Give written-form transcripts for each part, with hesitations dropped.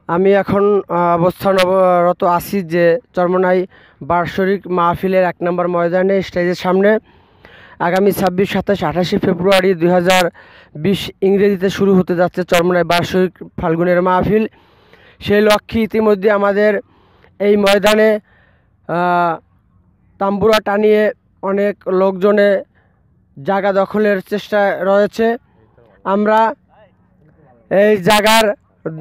আমি এখন অবস্থানরত আছি যে চরমোনাই বার্ষিক মাহফিলের ১ নম্বর ময়দানে স্টেজের সামনে। আগামী ২৬, ২৭, ২৮ ফেব্রুয়ারি ২০২০ ইংরেজিতে শুরু হতে যাচ্ছে চরমোনাই বার্ষিক ফাল্গুনের মাহফিল। সেই লক্ষ্যে ইতিমধ্যে আমাদের এই ময়দানে তাম্বুরা টানিয়ে অনেক লোকজনে জায়গা দখলের চেষ্টায় রয়েছে। আমরা এই জায়গার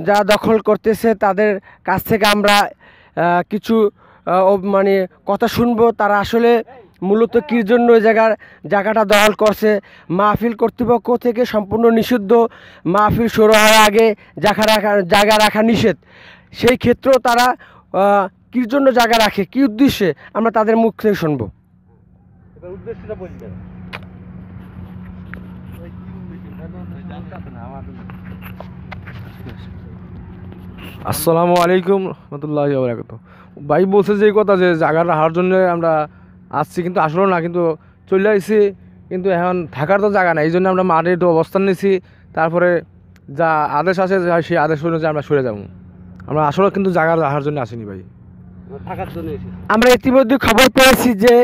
যা দখল করতেছে তাদের কাছ থেকে আমরা কিছু মানে কথা শুনবো, তারা আসলে মূলত কী জন্য ওই জায়গাটা দখল করছে। মাহফিল কর্তৃপক্ষ থেকে সম্পূর্ণ নিষিদ্ধ, মাহফিল শুরু হওয়ার আগে জায়গা রাখা নিষেধ। সেই ক্ষেত্রেও তারা কী জন্য জায়গা রাখে, কী উদ্দেশ্যে, আমরা তাদের মুখ থেকে শুনবো। উদ্দেশ্যটা বলবেন। আসসালামু আলাইকুম রহমতুল্লাহি ওয়া বারাকাতুহু। ভাই বলছে যে এই কথা যে জায়গা রাখার জন্য আমরা আসছি, কিন্তু আসলেও না, কিন্তু চলে আসছি, কিন্তু এখন থাকার তো জায়গা নাই। এই জন্য আমরা মাঠে একটু অবস্থান নিয়েছি। তারপরে যা আদেশ আছে সেই আদেশ অনুযায়ী আমরা সরে যাব। আমরা আসলে কিন্তু জায়গা রাখার জন্য আসিনি ভাই, থাকার জন্য। আমরা ইতিমধ্যে খবর পেয়েছি যে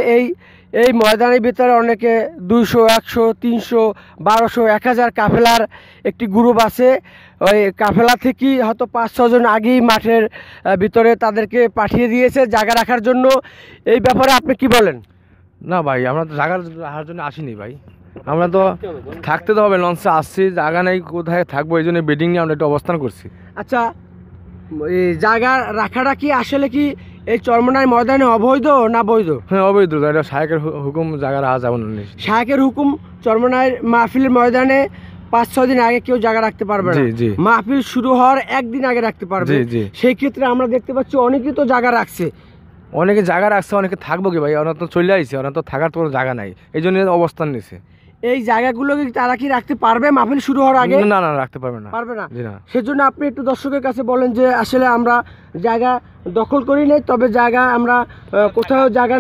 এই ময়দানের ভিতরে অনেকে 200, 100, 300, 1200, 1000 কাফেলার একটি গ্রুপ আছে। ওই কাফেলা থেকেই হয়তো 5-6 জন আগেই মাঠের ভিতরে তাদেরকে পাঠিয়ে দিয়েছে জায়গা রাখার জন্য। এই ব্যাপারে আপনি কি বলেন? না ভাই, আমরা তো জায়গা রাখার জন্য আসিনি ভাই, আমরা তো থাকতে তো হবে, লঞ্চে আসছি, জায়গা নেই, কোথায় থাকবো, এই জন্য বেডিং নিয়ে আমরা একটু অবস্থান করছি। আচ্ছা, এই জায়গা রাখাটা কি আসলে কি এই চরমোনাই ময়দানে অবৈধ না বৈধ? হ্যাঁ, অবৈধ। এটা শায়েকের হুকুম, জায়গা রাখা যাবে না। শায়েকের হুকুম, চরমোনাইয়ের মাহফিলের ময়দানে 5-6 দিন আগে কেউ জায়গা রাখতে পারবে না। মাহফিল শুরু হওয়ার 1 দিন আগে রাখতে পারবে। সেই ক্ষেত্রে আমরা দেখতে পাচ্ছি অনেকেই তো জায়গা রাখছে, অনেকে জায়গা রাখছে, অনেকে থাকবো কি ভাই, ওরা তো চলে আসছে, ওরা তো থাকার তো জায়গা নাই, এই জন্য অবস্থান নিছে। এই জায়গাগুলো কি তারা কি রাখতে পারবে মাহফিল শুরু হওয়ার আগে? না, রাখতে পারবে না। সেজন্য আপনি একটু দর্শকের কাছে বলেন যে আসলে আমরা জায়গা দখল করি নাই, তবে জায়গা আমরা কোথাও জায়গা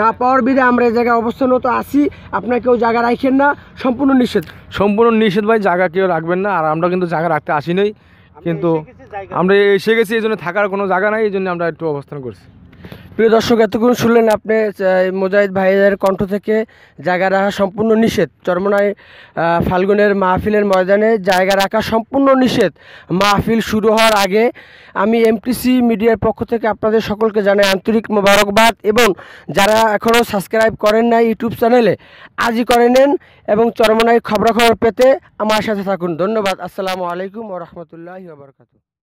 না পাওয়ার বিধায় আমরা এই জায়গায় অবস্থানরত আছি। আপনারা কেউ জায়গা রাখেন না, সম্পূর্ণ নিষেধ ভাই, জায়গা কেউ রাখবেন না। আর আমরা কিন্তু জায়গা রাখতে আসি নাই, কিন্তু আমরা এসে গেছি, এই জন্য থাকার কোনো জায়গা নাই, এই জন্য আমরা একটু অবস্থান করছি। প্রিয় দর্শক, এতক্ষণ শুনলেন আপনি মুজাহিদ ভাইয়ের কণ্ঠ থেকে জায়গা রাখা সম্পূর্ণ নিষেধ। চরমোনাই ফাল্গুনের মাহফিলের ময়দানে জায়গা রাখা সম্পূর্ণ নিষেধ মাহফিল শুরু হওয়ার আগে। আমি এমটিসি মিডিয়ার পক্ষ থেকে আপনাদের সকলকে জানাই আন্তরিক মোবারকবাদ, এবং যারা এখনও সাবস্ক্রাইব করেন নাই ইউটিউব চ্যানেলে, আজই করে নেন এবং চরমোনাই খবরাখবর পেতে আমার সাথে থাকুন। ধন্যবাদ। আসসালামু আলাইকুম ওয়া রাহমাতুল্লাহি ওয়া বারাকাতুহু।